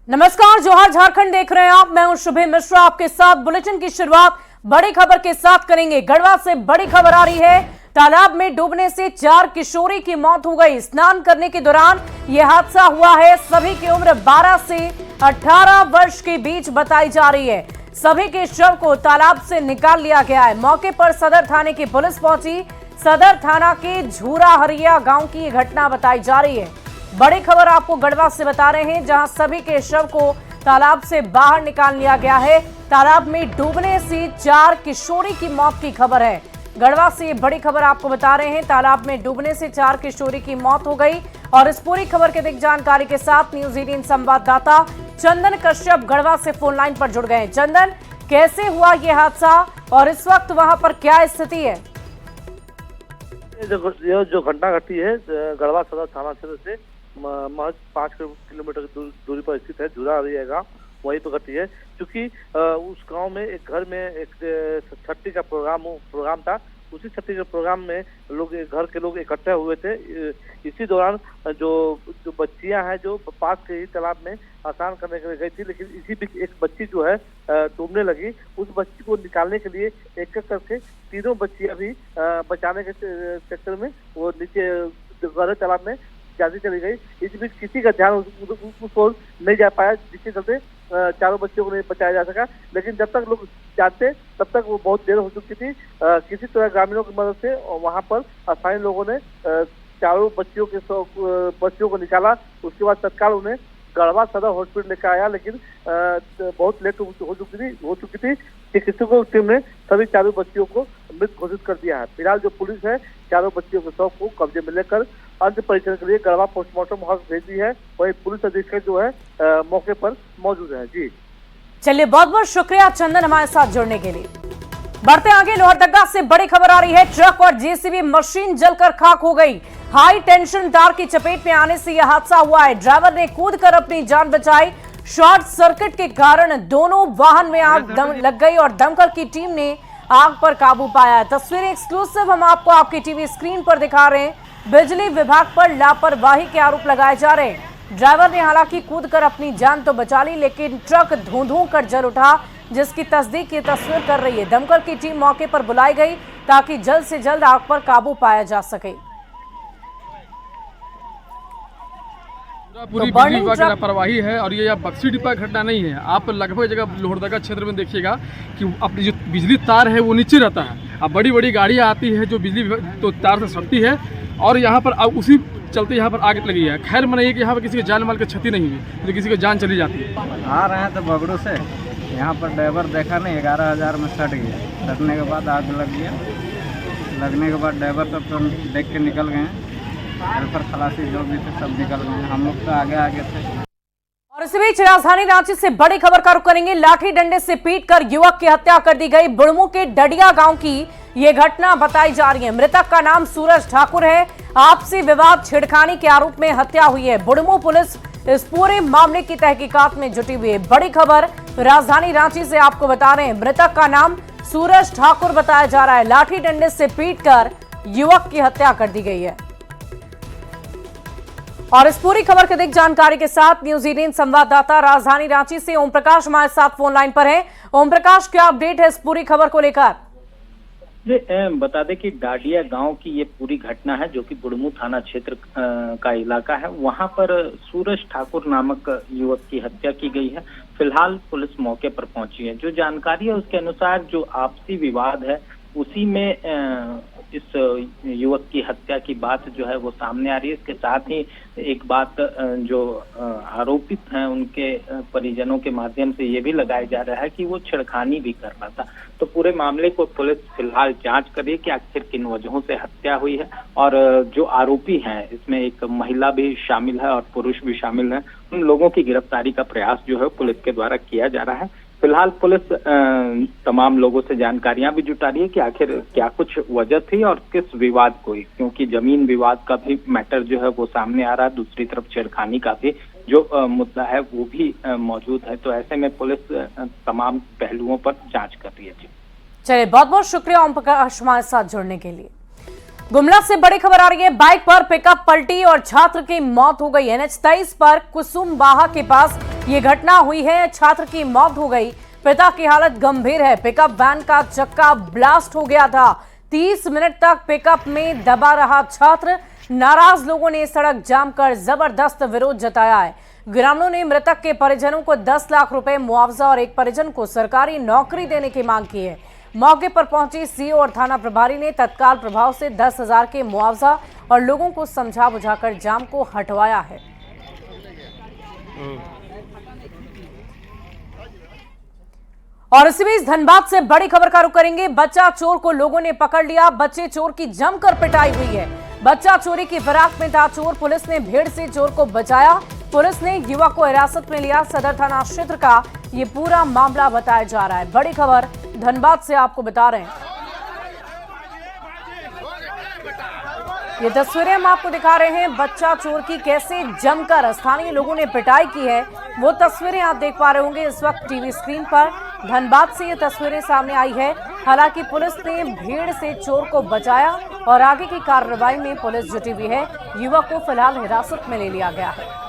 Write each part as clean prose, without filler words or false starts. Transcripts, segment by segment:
नमस्कार, जोहार झारखंड देख रहे हैं आप। मैं हूं शुभे मिश्रा, आपके साथ बुलेटिन की शुरुआत बड़ी खबर के साथ करेंगे। गढ़वा से बड़ी खबर आ रही है। तालाब में डूबने से 4 किशोरी की मौत हो गई। स्नान करने के दौरान यह हादसा हुआ है। सभी की उम्र 12 से 18 वर्ष के बीच बताई जा रही है। सभी के शव को तालाब से निकाल लिया गया है। मौके पर सदर थाने की पुलिस पहुंची। सदर थाना के झूरा हरिया गांव की यह घटना बताई जा रही है। बड़ी खबर आपको गढ़वा से बता रहे हैं, जहां सभी के शव को तालाब से बाहर निकाल लिया गया है। तालाब में डूबने से 4 किशोरी की मौत की खबर है। गढ़वा से ये बड़ी खबर आपको बता रहे हैं। तालाब में डूबने से 4 किशोरी की मौत हो गई। और इस पूरी खबर के अधिक जानकारी के साथ न्यूज 18 संवाददाता चंदन कश्यप गढ़वा से फोन लाइन पर जुड़ गए हैं। चंदन, कैसे हुआ ये हादसा और इस वक्त वहां पर क्या स्थिति है? जो घटना घटी है गढ़वा सदर थाना क्षेत्र से महज 5 किलोमीटर की दूरी पर स्थित है झूरा हरिया गाँव, वहीं पर घटी है। क्योंकि उस गांव में एक घर में एक छठी का प्रोग्राम था। उसी छठी के प्रोग्राम में लोग घर के लोग इकट्ठे हुए थे। इसी दौरान जो बच्चियां हैं जो पास के ही तालाब में स्नान करने के लिए गई थी, लेकिन इसी बीच एक बच्ची जो है डूबने लगी। उस बच्ची को निकालने के लिए एक एक करके तीनों बच्चियां भी बचाने के चक्कर में वो नीचे गहरे तालाब में जाती चली गई। इस बीच किसी का ध्यान उसको नहीं जा पाया, जिसके चलते चारों बच्चों को नहीं बचाया जा सका। लेकिन जब तक लोग जाते तब तक वो बहुत देर हो चुकी थी। किसी तरह ग्रामीणों की मदद से वहां पर स्थानीय लोगों ने चारों बच्चियों को निकाला। उसके बाद तत्काल उन्हें गढ़वा सदर हॉस्पिटल लेकर आया, लेकिन बहुत लेट हो चुकी थी। चिकित्सकों की टीम ने सभी चारों बच्चियों को मृत घोषित कर दिया है। फिलहाल जो पुलिस है चारों बच्चियों के शव को कब्जे में लेकर अंत परीक्षण के लिए गढ़वा पोस्टमार्टम हाउस भेज दी है। वही पुलिस अधीक्षक जो है मौके पर मौजूद है। जी चलिए, बहुत बहुत शुक्रिया चंदन हमारे साथ जुड़ने के लिए। बढ़ते आगे, लोहरदगा से बड़ी खबर आ रही है। ट्रक और जेसीबी मशीन जलकर खाक हो गई। हाई टेंशन तार की चपेट में आने से यह हादसा हुआ है। ड्राइवर ने कूदकर अपनी जान बचाई। शॉर्ट सर्किट के कारण दोनों वाहन में आग लग गई और दमकल की टीम ने आग पर काबू पाया। तस्वीरें एक्सक्लूसिव हम आपकी टीवी स्क्रीन पर दिखा रहे हैं। बिजली विभाग पर लापरवाही के आरोप लगाए जा रहे हैं। ड्राइवर ने हालांकि कूदकर अपनी जान तो बचा ली, लेकिन ट्रक धूं-धूं कर जल उठा, जिसकी तस्दीक की तस्वीर कर रही है। दमकल की टीम मौके पर बुलाई गई ताकि जल्द से जल्द आग पर काबू पाया जा सके। पूरी बिजली विभाग की लापरवाही है और ये बक्सी डिपा घटना नहीं है। आप लगभग जगह लोहरदगा क्षेत्र में देखिएगा कि अपनी जो बिजली तार है वो नीचे रहता है। अब बड़ी बड़ी गाड़ियाँ आती है जो बिजली तो तार से सटती है और यहाँ पर उसी चलते यहाँ पर आग लगी है। खैर मनाइए कि यहाँ पर किसी के जान माल की क्षति नहीं हुई, तो किसी की जान चली जाती है। आ रहे हैं तो बगड़ू से यहाँ पर ड्राइवर देखा नहीं, 11,000 में सट गया। सटने के बाद आग लग गया। लगने के बाद ड्राइवर सब तो देख के निकल गए। हेल्पर खलासी जो भी थे सब निकल गए। हम लोग तो आगे थे। और इसी बीच राजधानी रांची से बड़ी खबर का रुख करेंगे। लाठी डंडे से पीटकर युवक की हत्या कर दी गई। बुढ़मू के डडिया गांव की ये घटना बताई जा रही है। मृतक का नाम सूरज ठाकुर है। आपसी विवाद छेड़खानी के आरोप में हत्या हुई है। बुढ़मू पुलिस इस पूरे मामले की तहकीकात में जुटी हुई है। बड़ी खबर राजधानी रांची से आपको बता रहे हैं। मृतक का नाम सूरज ठाकुर बताया जा रहा है। लाठी डंडे से पीटकर युवक की हत्या कर दी गई है। और इस पूरी खबर की अधिक जानकारी के साथ न्यूज 18 संवाददाता राजधानी रांची से ओम प्रकाश हमारे साथ फोन लाइन पर हैं। ओम प्रकाश, क्या अपडेट है इस पूरी खबर को लेकर? बता दें कि डाडिया गांव की ये पूरी घटना है, जो कि बुढ़मू थाना क्षेत्र का इलाका है। वहां पर सूरज ठाकुर नामक युवक की हत्या की गई है। फिलहाल पुलिस मौके पर पहुंची है। जो जानकारी है उसके अनुसार जो आपसी विवाद है उसी में इस युवक की हत्या की बात जो है वो सामने आ रही है। इसके साथ ही एक बात जो आरोपित हैं उनके परिजनों के माध्यम से ये भी लगाया जा रहा है कि वो छेड़खानी भी कर रहा था। तो पूरे मामले को पुलिस फिलहाल जांच कर रही है कि आखिर किन वजहों से हत्या हुई है। और जो आरोपी हैं इसमें एक महिला भी शामिल है और पुरुष भी शामिल है। उन लोगों की गिरफ्तारी का प्रयास जो है पुलिस के द्वारा किया जा रहा है। फिलहाल पुलिस तमाम लोगों से जानकारियां भी जुटा रही है कि आखिर क्या कुछ वजह थी और किस विवाद को, क्योंकि जमीन विवाद का भी मैटर जो है वो सामने आ रहा है। दूसरी तरफ छेड़खानी का भी जो मुद्दा है वो भी मौजूद है। तो ऐसे में पुलिस तमाम पहलुओं पर जांच कर रही है। जी चलिए, बहुत बहुत शुक्रिया ओम प्रकाश हमारे साथ जुड़ने के लिए। गुमला से बड़ी खबर आ रही है। बाइक पर पिकअप पलटी और छात्र की मौत हो गई। NH 23 पर कुसुमबाहा के पास ये घटना हुई है। छात्र की मौत हो गई, पिता की हालत गंभीर है। पिकअप वैन का चक्का ब्लास्ट हो गया था। 30 मिनट तक पिकअप में दबा रहा छात्र। नाराज लोगों ने सड़क जाम कर जबरदस्त विरोध जताया है। ग्रामीणों ने मृतक के परिजनों को 10 लाख रुपए मुआवजा और एक परिजन को सरकारी नौकरी देने की मांग की है। मौके पर पहुंची सीओ और थाना प्रभारी ने तत्काल प्रभाव से 10,000 के मुआवजा और लोगों को समझा बुझाकर जाम को हटवाया है। और इसी बीच धनबाद से बड़ी खबर का रुख करेंगे। बच्चा चोर को लोगों ने पकड़ लिया। बच्चे चोर की जमकर पिटाई हुई है। बच्चा चोरी की फिराक में था चोर। पुलिस ने भीड़ से चोर को बचाया। पुलिस ने युवक को हिरासत में लिया। सदर थाना क्षेत्र का ये पूरा मामला बताया जा रहा है। बड़ी खबर धनबाद से आपको बता रहे हैं। ये तस्वीरें हम आपको दिखा रहे हैं। बच्चा चोर की कैसे जमकर स्थानीय लोगों ने पिटाई की है, वो तस्वीरें आप देख पा रहे होंगे इस वक्त टीवी स्क्रीन पर। धनबाद से ये तस्वीरें सामने आई है। हालांकि पुलिस ने भीड़ से चोर को बचाया और आगे की कार्रवाई में पुलिस जुटी हुई है। युवक को फिलहाल हिरासत में ले लिया गया है।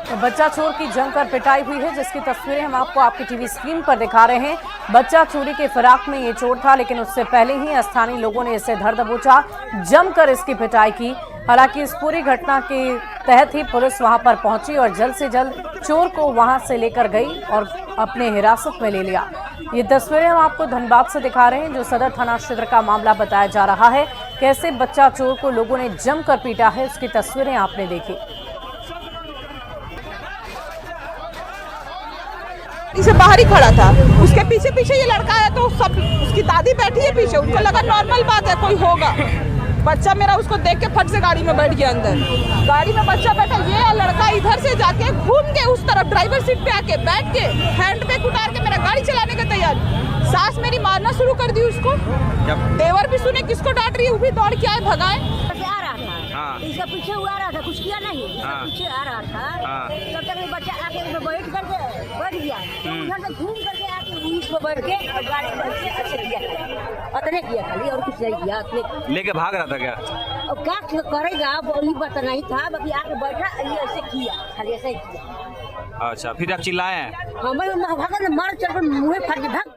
तो बच्चा चोर की जमकर पिटाई हुई है, जिसकी तस्वीरें हम आपको आपकी टीवी स्क्रीन पर दिखा रहे हैं। बच्चा चोरी के फिराक में ये चोर था, लेकिन उससे पहले ही स्थानीय लोगों ने इसे धर दबोचा, जमकर इसकी पिटाई की। हालांकि इस पूरी घटना के तहत ही पुलिस वहां पर पहुंची और जल्द से जल्द चोर को वहां से लेकर गई और अपने हिरासत में ले लिया। ये तस्वीरें हम आपको धनबाद से दिखा रहे हैं, जो सदर थाना क्षेत्र का मामला बताया जा रहा है। कैसे बच्चा चोर को लोगों ने जमकर पीटा है, उसकी तस्वीरें आपने देखी। इसे बाहर ही खड़ा था, उसके पीछे पीछे ये लड़का है, तो सब उसकी दादी बैठी है पीछे, उनको लगा नॉर्मल बात है, कोई होगा। बच्चा मेरा उसको देख के फट से गाड़ी में बैठ गया। अंदर गाड़ी में बच्चा बैठा, ये लड़का इधर से जाके घूम के उस तरफ ड्राइवर सीट पे आके बैठ के हैंड ब्रेक उतार के मेरा गाड़ी चलाने का तैयार। सास मेरी मारना शुरू कर दी उसको। देवर भी सुने किसको डांट रही है, वो भी दौड़ के आए, भगाए। इसका पीछे हुआ रहा था, कुछ किया नहीं, पीछे आ रहा था। तब तक बच्चा आके बैठ करके बैठ गया, उधर से घूम करके आके उस पर बैठ के और गाड़ी में बैठ के अच्छे किया, अतने किया खाली और कुछ नहीं किया। अतने लेके भाग रहा था क्या? अब क्या करेगा वही बात नहीं था, बाकी आके बैठा ऐसे किया, खाली ऐसे ही किया। अच्छा, फिर आप चिल्लाए? हमें भागा मार चल मुँह फाड़ के भाग।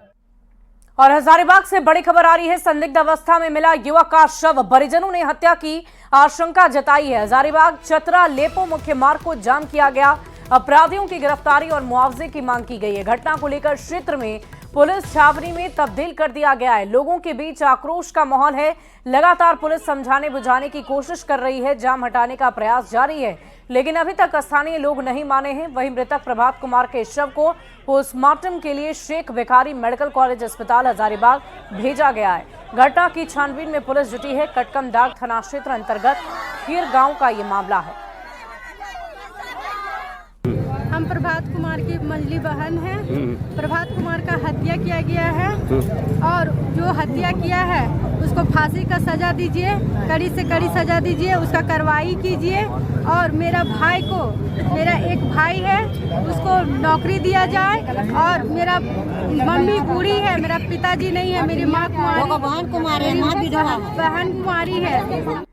और हजारीबाग से बड़ी खबर आ रही है। संदिग्ध अवस्था में मिला युवक का शव, परिजनों ने हत्या की आशंका जताई है। हजारीबाग चतरा लेपो मुख्य मार्ग को जाम किया गया। अपराधियों की गिरफ्तारी और मुआवजे की मांग की गई है। घटना को लेकर क्षेत्र में पुलिस छावनी में तब्दील कर दिया गया है। लोगों के बीच आक्रोश का माहौल है। लगातार पुलिस समझाने बुझाने की कोशिश कर रही है, जाम हटाने का प्रयास जारी है, लेकिन अभी तक स्थानीय लोग नहीं माने हैं। वहीं मृतक प्रभात कुमार के शव को पोस्टमार्टम के लिए शेख भिखारी मेडिकल कॉलेज अस्पताल हजारीबाग भेजा गया है। घटना की छानबीन में पुलिस जुटी है। कटकमदाग थाना क्षेत्र अंतर्गत खीर गांव का ये मामला है। हम प्रभात कुमार की मंजली बहन है। प्रभात कुमार का हत्या किया गया है और जो हत्या किया है उसको फांसी का सजा दीजिए, कड़ी से कड़ी सजा दीजिए, उसका कार्रवाई कीजिए। और मेरा भाई को, मेरा एक भाई है, उसको नौकरी दिया जाए। और मेरा मम्मी बूढ़ी है, मेरा पिताजी नहीं है, मेरी माँ बहन कुमारी है।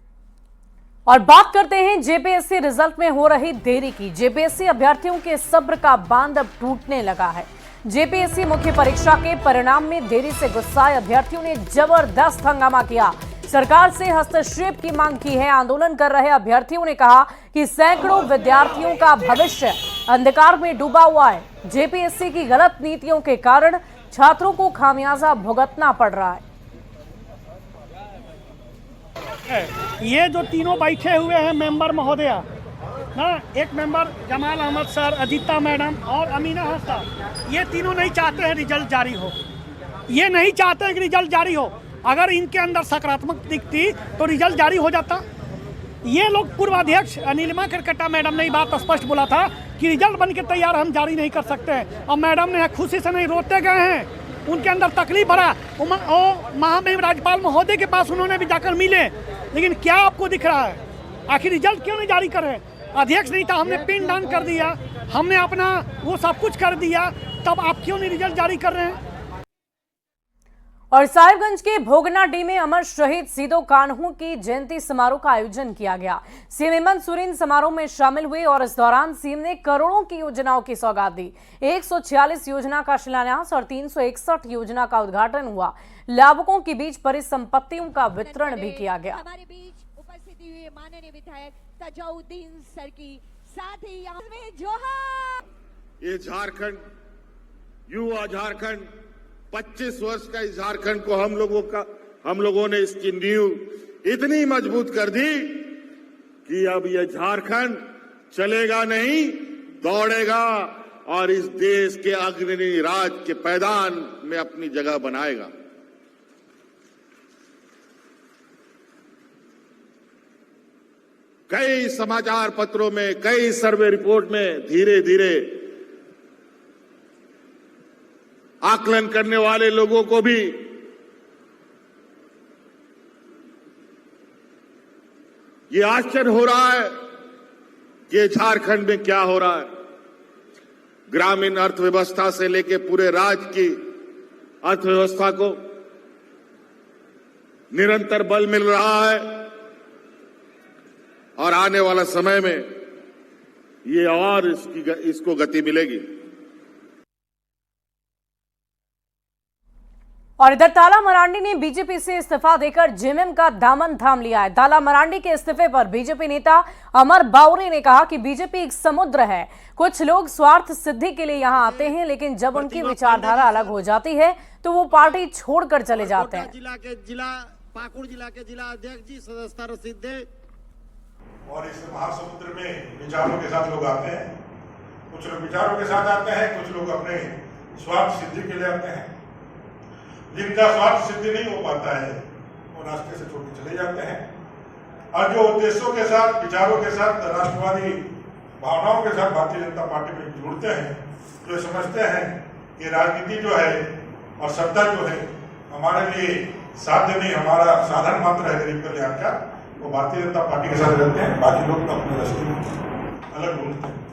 और बात करते हैं जेपीएससी रिजल्ट में हो रही देरी की। जेपीएससी अभ्यर्थियों के सब्र का बांध अब टूटने लगा है। जेपीएससी मुख्य परीक्षा के परिणाम में देरी से गुस्साए अभ्यर्थियों ने जबरदस्त हंगामा किया। सरकार से हस्तक्षेप की मांग की है। आंदोलन कर रहे अभ्यर्थियों ने कहा कि सैकड़ों विद्यार्थियों का भविष्य अंधकार में डूबा हुआ है। जेपीएससी की गलत नीतियों के कारण छात्रों को खामियाजा भुगतना पड़ रहा है। ये जो तीनों बैठे हुए हैं मेंबर महोदया ना, एक member Jamal Ahmad sir, Ajita madam और अमीना हसन, ये तीनों नहीं चाहते हैं रिजल्ट जारी हो। ये नहीं चाहते हैं कि रिजल्ट जारी हो। अगर इनके अंदर सकारात्मक दिखती तो रिजल्ट जारी हो जाता। ये लोग पूर्व अध्यक्ष नीलिमा करकट्टा मैडम ने बात स्पष्ट बोला था कि रिजल्ट बन के तैयार हम जारी नहीं कर सकते। और मैडम ने खुशी से नहीं, रोते गए हैं, उनके अंदर तकलीफ भरा। महामहिम राज्यपाल महोदय के पास उन्होंने भी जाकर मिले, लेकिन क्या आपको दिख रहा है? आखिर रिजल्ट क्यों नहीं जारी कर रहे? अध्यक्ष नहीं था, हमने पिंडदान कर दिया। हमने अपना वो सब कुछ कर दिया, तब आप क्यों नहीं रिजल्ट जारी कर रहे हैं? और साहिबगंज के भोगनाडीह में अमर शहीद सीदो कान्हू की जयंती समारोह का आयोजन किया गया। सीएम हेमंत सोरेन समारोह में शामिल हुए और इस दौरान सीएम ने करोड़ों की योजनाओं की सौगात दी। 146 योजना का शिलान्यास और 361 योजना का उद्घाटन हुआ। लाभुकों के बीच परिसंपत्तियों का वितरण भी किया गया। हमारे बीच उपस्थित हुए माननीय विधायक तजाउद्दीन सर की साथ ही यहाँ में जोहार। ये झारखंड, युवा झारखंड, 25 वर्ष का इस झारखंड को हम लोगों ने इसकी नींव इतनी मजबूत कर दी कि अब यह झारखंड चलेगा नहीं, दौड़ेगा और इस देश के अग्रणी राज्य के पैदान में अपनी जगह बनाएगा। कई समाचार पत्रों में, कई सर्वे रिपोर्ट में धीरे धीरे आकलन करने वाले लोगों को भी ये आश्चर्य हो रहा है कि झारखंड में क्या हो रहा है। ग्रामीण अर्थव्यवस्था से लेकर पूरे राज्य की अर्थव्यवस्था को निरंतर बल मिल रहा है और आने वाला समय में ये और इसको गति मिलेगी। और इधर ताला मरांडी ने बीजेपी से इस्तीफा देकर जेएमएम का दामन थाम लिया है। ताला मरांडी के इस्तीफे पर बीजेपी नेता अमर बावरे ने कहा कि बीजेपी एक समुद्र है। कुछ लोग स्वार्थ सिद्धि के लिए यहां आते हैं, लेकिन जब उनकी विचारधारा अलग हो जाती है तो वो पार्टी छोड़कर चले जाते हैं। पाकुड़ जिला के जिला अध्यक्ष जी सदस्यता रसीद दे। और इस महासमुद्र में विचारों के साथ लोग आते हैं। कुछ लोग विचारों के साथ आते हैं, कुछ लोग अपने स्वार्थ सिद्धि के लिए आते हैं। जिनका स्वार्थ सिद्धि नहीं हो पाता है वो रास्ते से छोड़ के चले जाते हैं, और जो उद्देश्यों के साथ, विचारों के साथ, राष्ट्रवादी भावनाओं के साथ भारतीय जनता पार्टी में जुड़ते हैं, जो समझते हैं कि राजनीति जो है और सत्ता जो है हमारे लिए साध्य नहीं, हमारा साधन मात्र है गरीब कल्याण का, वो भारतीय जनता पार्टी के साथ रहते हैं। बाकी लोग अपने रास्ते अलग ढूंढते हैं।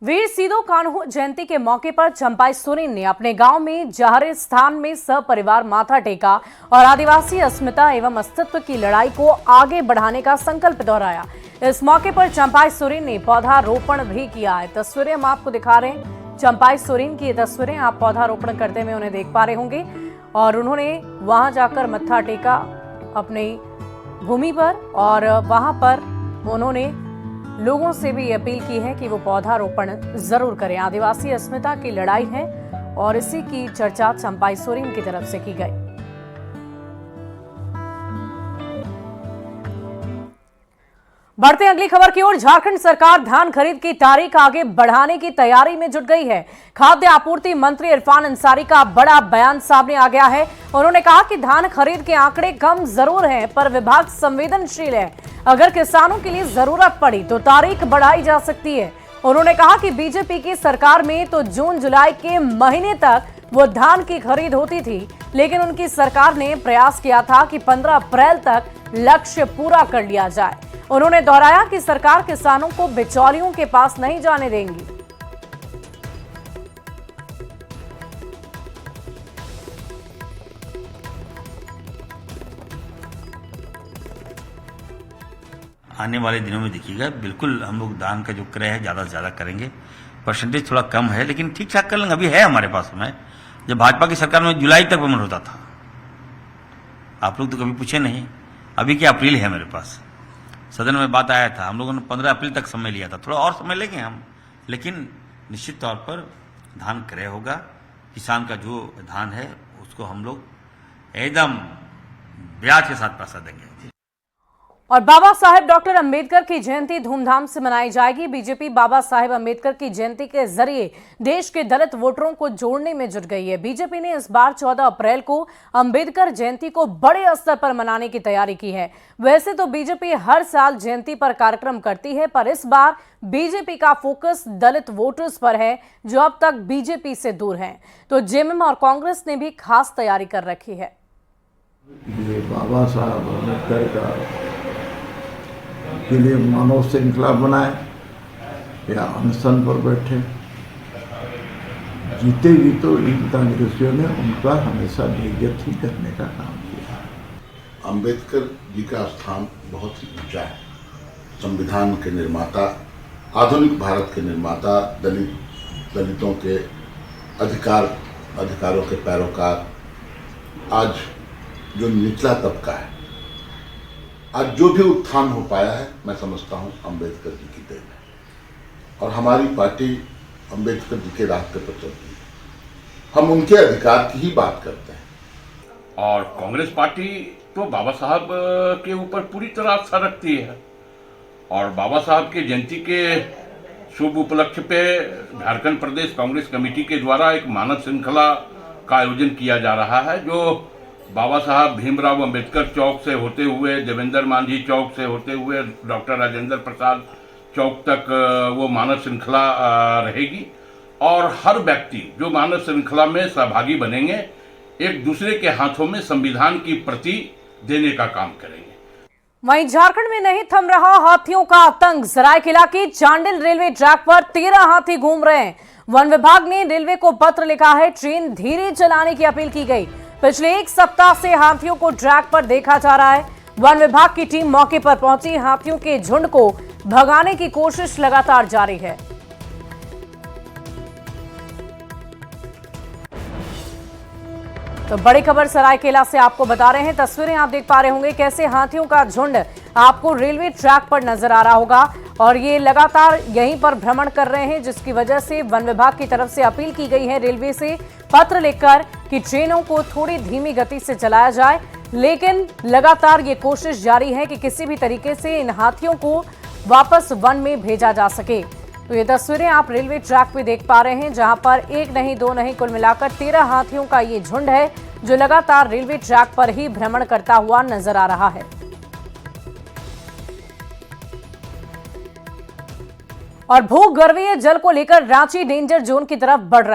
वीर सीदो कान्हू जयंती के मौके पर चंपाई सोरेन ने अपने गांव में जहरे स्थान में सपरिवार माथा टेका और आदिवासी अस्मिता एवं अस्तित्व की लड़ाई को आगे बढ़ाने का संकल्प दोहराया। इस मौके पर चंपाई सोरेन ने पौधारोपण भी किया है। तस्वीरें हम आपको दिखा रहे हैं। चंपाई सोरेन की ये तस्वीरें आप पौधारोपण करते हुए उन्हें देख पा रहे होंगे और उन्होंने वहां जाकर मत्था टेका अपनी भूमि पर और वहां पर उन्होंने लोगों से भी अपील की है कि वो पौधारोपण जरूर करें। आदिवासी अस्मिता की लड़ाई है और इसी की चर्चा चंपाई सोरेन की तरफ से की गई। बढ़ते हैं अगली खबर की ओर। झारखंड सरकार धान खरीद की तारीख आगे बढ़ाने की तैयारी में जुट गई है। खाद्य आपूर्ति मंत्री इरफान अंसारी का बड़ा बयान सामने आ गया है। उन्होंने कहा कि धान खरीद के आंकड़े कम जरूर हैं, पर विभाग संवेदनशील है। अगर किसानों के लिए जरूरत पड़ी तो तारीख बढ़ाई जा सकती है। उन्होंने कहा कि बीजेपी की सरकार में तो जून जुलाई के महीने तक वो धान की खरीद होती थी, लेकिन उनकी सरकार ने प्रयास किया था कि 15 अप्रैल तक लक्ष्य पूरा कर लिया जाए। उन्होंने दोहराया कि सरकार किसानों को बिचौलियों के पास नहीं जाने देंगी। आने वाले दिनों में देखिएगा, बिल्कुल हम लोग धान का जो क्रय है ज़्यादा से ज़्यादा करेंगे। परसेंटेज थोड़ा कम है लेकिन ठीक ठाक कर लेंगे। अभी है हमारे पास समय, जब भाजपा की सरकार में जुलाई तक पेमेंट होता था। आप लोग तो कभी पूछे नहीं, अभी क्या अप्रैल है मेरे पास। सदन में बात आया था, हम लोगों ने 15 अप्रैल तक समय लिया था। थोड़ा और समय लेंगे हम, लेकिन निश्चित तौर पर धान क्रय होगा। किसान का जो धान है उसको हम लोग एकदम ब्याज के साथ पैसा देंगे। और बाबा साहेब डॉक्टर अंबेडकर की जयंती धूमधाम से मनाई जाएगी। बीजेपी बाबा साहेब अंबेडकर की जयंती के जरिए देश के दलित वोटरों को जोड़ने में जुट गई है। बीजेपी ने इस बार 14 अप्रैल को अंबेडकर जयंती को बड़े स्तर पर मनाने की तैयारी की है। वैसे तो बीजेपी हर साल जयंती पर कार्यक्रम करती है, पर इस बार बीजेपी का फोकस दलित वोटर्स पर है जो अब तक बीजेपी से दूर हैं। तो जेएमएम और कांग्रेस ने भी खास तैयारी कर रखी है। बाबा साहब अम्बेडकर का के लिए मानव श्रृंखला बनाए या अनशन पर बैठे, जीते भी तो इन कांग्रेसियों ने उनका हमेशा बेइज्जत ही करने का काम किया। अंबेडकर जी का स्थान बहुत ही ऊंचा है। संविधान के निर्माता, आधुनिक भारत के निर्माता, दलितों के अधिकारों के पैरोकार, आज जो निचला तबका है, आज जो भी उत्थान हो पाया है, मैं समझता हूँ अंबेडकर जी की देन है। और हमारी पार्टी अंबेडकर जी के रास्ते पर चलती है। हम उनके अधिकार की ही बात करते हैं। और कांग्रेस पार्टी तो बाबा साहब के ऊपर पूरी तरह आस्था रखती है और बाबा साहब के जयंती के शुभ उपलक्ष्य पे झारखंड प्रदेश कांग्रेस कमेटी के द्वारा एक मानव श्रृंखला का आयोजन किया जा रहा है, जो बाबा साहब भीमराव अंबेडकर चौक से होते हुए, देवेंद्र मांझी चौक से होते हुए डॉक्टर राजेंद्र प्रसाद चौक तक वो मानव श्रृंखला रहेगी। और हर व्यक्ति जो मानव श्रृंखला में सहभागी बनेंगे, एक दूसरे के हाथों में संविधान की प्रति देने का काम करेंगे। वहीं झारखंड में नहीं थम रहा हाथियों का आतंक। सरायकेला की चांडिल रेलवे ट्रैक पर 13 हाथी घूम रहे हैं। वन विभाग ने रेलवे को पत्र लिखा है, ट्रेन धीरे चलाने की अपील की गई। पिछले एक सप्ताह से हाथियों को ट्रैक पर देखा जा रहा है। वन विभाग की टीम मौके पर पहुंची, हाथियों के झुंड को भगाने की कोशिश लगातार जारी है। तो बड़ी खबर सरायकेला से आपको बता रहे हैं। तस्वीरें आप देख पा रहे होंगे कैसे हाथियों का झुंड आपको रेलवे ट्रैक पर नजर आ रहा होगा और ये लगातार यहीं पर भ्रमण कर रहे हैं, जिसकी वजह से वन विभाग की तरफ से अपील की गई है रेलवे से पत्र लिखकर कि ट्रेनों को थोड़ी धीमी गति से चलाया जाए। लेकिन लगातार ये कोशिश जारी है कि किसी भी तरीके से इन हाथियों को वापस वन में भेजा जा सके। तो ये तस्वीरें आप रेलवे ट्रैक पे देख पा रहे हैं, जहां पर एक नहीं दो नहीं कुल मिलाकर 13 हाथियों का ये झुंड है जो लगातार रेलवे ट्रैक पर ही भ्रमण करता हुआ नजर आ रहा है। और भूगर्भीय जल को लेकर रांची डेंजर जोन की तरफ बढ़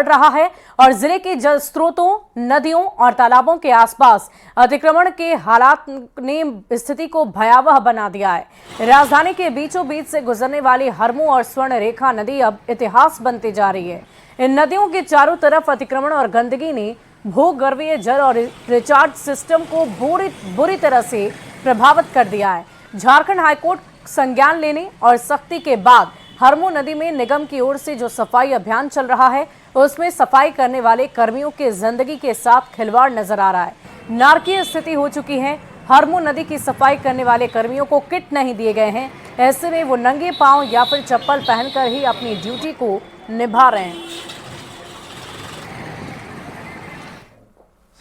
रहा है और जिले के जल स्रोतों, नदियों और तालाबों के आसपास अतिक्रमण के हालात ने स्थिति को भयावह बना दिया है। राजधानी के बीचों बीच से गुजरने वाली हरमू और स्वर्ण रेखा नदी अब इतिहास बनती जा रही है। इन नदियों के चारों तरफ अतिक्रमण और गंदगी ने भूगर्भीय जल और रिचार्ज सिस्टम को बुरी तरह से प्रभावित कर दिया है। झारखंड हाईकोर्ट संज्ञान लेने और सख्ती के बाद हरमू नदी में निगम की ओर से जो सफाई अभियान चल रहा है, उसमें सफाई करने वाले कर्मियों के जिंदगी के साथ खिलवाड़ नजर आ रहा है। नारकीय स्थिति हो चुकी है। हरमू नदी की सफाई करने वाले कर्मियों को किट नहीं दिए गए हैं। ऐसे में वो नंगे पांव या फिर चप्पल पहनकर ही अपनी ड्यूटी को निभा रहे हैं।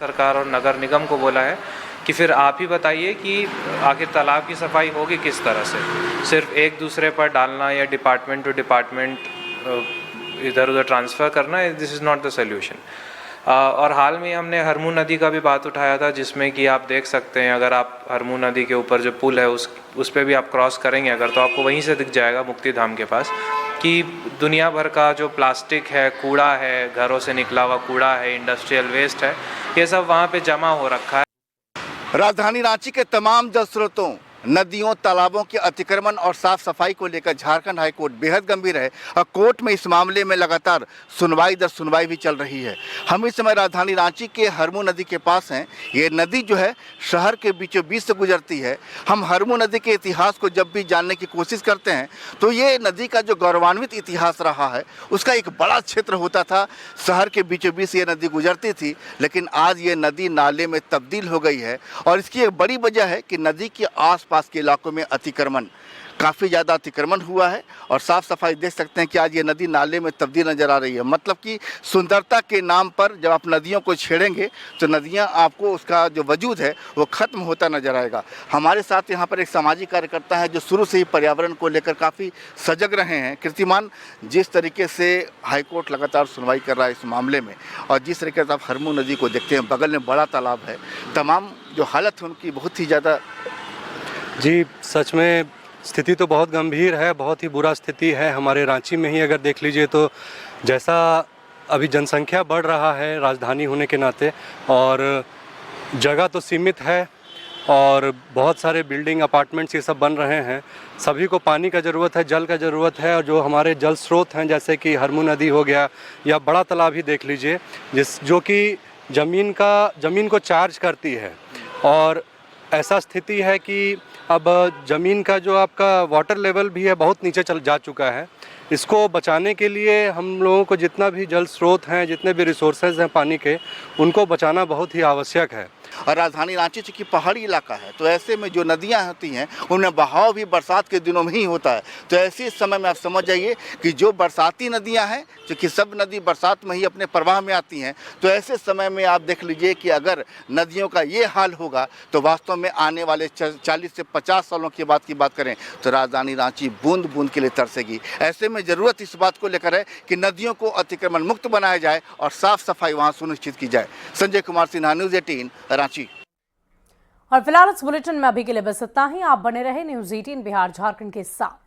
सरकार और नगर निगम को बोला है कि फिर आप ही बताइए कि आखिर तालाब की सफाई होगी किस तरह से। सिर्फ एक दूसरे पर डालना या डिपार्टमेंट टू डिपार्टमेंट इधर उधर ट्रांसफ़र करना, this is not the solution. और हाल में हमने हरमू नदी का भी बात उठाया था, जिसमें कि आप देख सकते हैं, अगर आप हरमू नदी के ऊपर जो पुल है उस पर भी आप क्रॉस करेंगे अगर, तो आपको वहीं से दिख जाएगा मुक्तिधाम के पास कि दुनिया भर का जो प्लास्टिक है, कूड़ा है, घरों से निकला हुआ कूड़ा है, इंडस्ट्रियल वेस्ट है, ये सब वहाँ पे जमा हो रखा है। राजधानी रांची के तमाम जल स्रोतों, नदियों, तालाबों के अतिक्रमण और साफ सफाई को लेकर झारखंड हाईकोर्ट बेहद गंभीर है और कोर्ट में इस मामले में लगातार सुनवाई दर सुनवाई भी चल रही है। हम इस समय राजधानी रांची के हरमू नदी के पास हैं। ये नदी जो है शहर के बीचों बीच से गुजरती है। हम हरमू नदी के इतिहास को जब भी जानने की कोशिश करते हैं तो ये नदी का जो गौरवान्वित इतिहास रहा है, उसका एक बड़ा क्षेत्र होता था। शहर के बीचों बीच ये नदी गुजरती थी, लेकिन आज ये नदी नाले में तब्दील हो गई है और इसकी एक बड़ी वजह है कि नदी के आस पास के इलाकों में अतिक्रमण, काफ़ी ज़्यादा अतिक्रमण हुआ है और साफ़ सफाई देख सकते हैं कि आज ये नदी नाले में तब्दील नज़र आ रही है। मतलब कि सुंदरता के नाम पर जब आप नदियों को छेड़ेंगे तो नदियां आपको, उसका जो वजूद है वो ख़त्म होता नज़र आएगा। हमारे साथ यहाँ पर एक सामाजिक कार्यकर्ता है जो शुरू से ही पर्यावरण को लेकर काफ़ी सजग रहे हैं। कीर्तिमान, जिस तरीके से हाईकोर्ट लगातार सुनवाई कर रहा है इस मामले में और जिस तरीके से आप हरमू नदी को देखते हैं, बगल में बड़ा तालाब है, तमाम जो हालत है उनकी बहुत ही ज़्यादा। जी, सच में स्थिति तो बहुत गंभीर है, बहुत ही बुरा स्थिति है। हमारे रांची में ही अगर देख लीजिए तो जैसा अभी जनसंख्या बढ़ रहा है राजधानी होने के नाते, और जगह तो सीमित है, और बहुत सारे बिल्डिंग अपार्टमेंट्स ये सब बन रहे हैं। सभी को पानी का ज़रूरत है, जल का ज़रूरत है। और जो हमारे जल स्रोत हैं जैसे कि हरमू नदी हो गया या बड़ा तालाब ही देख लीजिए, जो कि ज़मीन को चार्ज करती है। और ऐसा स्थिति है कि अब ज़मीन का जो आपका वाटर लेवल भी है बहुत नीचे जा चुका है। इसको बचाने के लिए हम लोगों को जितना भी जल स्रोत हैं, जितने भी रिसोर्सेज हैं पानी के, उनको बचाना बहुत ही आवश्यक है। और राजधानी रांची चूँकि पहाड़ी इलाका है तो ऐसे में जो नदियां होती हैं उनमें बहाव भी बरसात के दिनों में ही होता है। तो ऐसे समय में आप समझ जाइए कि जो बरसाती नदियां हैं, चूँकि सब नदी बरसात में ही अपने प्रवाह में आती हैं, तो ऐसे समय में आप देख लीजिए कि अगर नदियों का ये हाल होगा तो वास्तव में आने वाले 40 से 50 सालों की बात करें तो राजधानी रांची बूंद बूंद के लिए तरसेगी। ऐसे में ज़रूरत इस बात को लेकर है कि नदियों को अतिक्रमण मुक्त बनाया जाए और साफ सफाई वहाँ सुनिश्चित की जाए। संजय कुमार सिन्हा, न्यूज़ 18 रांची। और फिलहाल इस बुलेटिन में अभी के लिए बस इतना ही। आप बने रहे न्यूज़ 18 बिहार झारखंड के साथ।